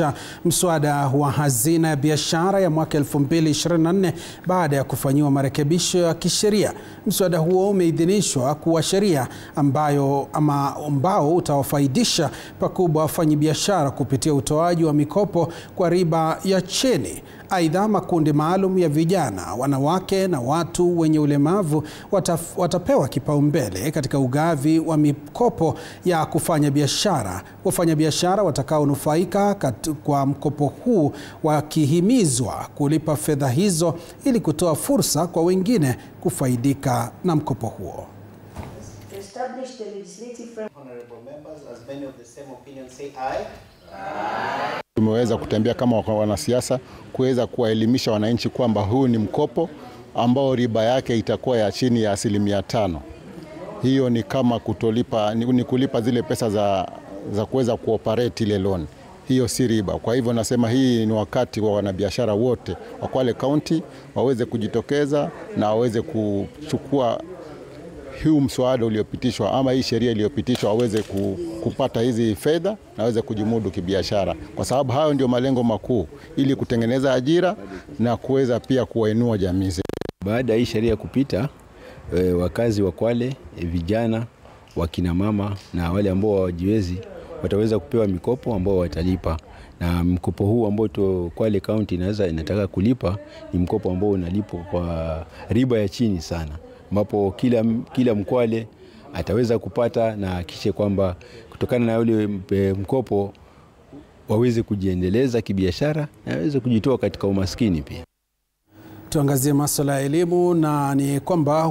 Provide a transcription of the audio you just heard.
kuidhinisha mswada wa hazina ya biashara ya mwaka 2024 baada ya kufanyiwa marekebisho ya kisheria. Mswada huo umeidhinishwa kuwa sheria ambao utawafaidisha pakubwa wafanyabiashara kupitia utoaji wa mikopo kwa riba ya chini. Aidha, makundi maalum ya vijana, wanawake na watu wenye ulemavu watapewa kipaumbele katika ugavi wa mikopo ya kufanya biashara. Wafanyabiashara watakaonufaika kwa mkopo huu wakihimizwa kulipa fedha hizo ili kutoa fursa kwa wengine kufaidika na mkopo huo. Tumeweza kutembea kama wanasiasa kuweza kuwaelimisha wananchi kwamba huu ni mkopo ambao riba yake itakuwa ya chini ya 5%. Hiyo ni kama kutolipa, ni kulipa zile pesa za kuweza kuoperate ile loan. Hiyo si riba. Kwa hivyo nasema hii ni wakati wa wanabiashara wote wa Kwale County waweze kujitokeza na waweze kuchukua huu mswada uliopitishwa ama hii sheria iliyopitishwa, waweze kupata hizi fedha na waweze kujimudu kibiashara, kwa sababu hayo ndio malengo makuu, ili kutengeneza ajira na kuweza pia kuwainua jamii. Baada ya hii sheria kupita, wakazi wa Kwale, vijana, wakina mama na wale ambao hawajiwezi wataweza kupewa mikopo ambao watalipa. Na mkopo huu ambao Kwale County inataka kulipa ni mkopo ambao unalipwa kwa riba ya chini sana, ambapo kila Mkwale ataweza kupata na kisha kwamba kutokana na ule mkopo waweze kujiendeleza kibiashara na waweze kujitoa katika umaskini pia. Tuangazie masuala ya elimu, na ni kwamba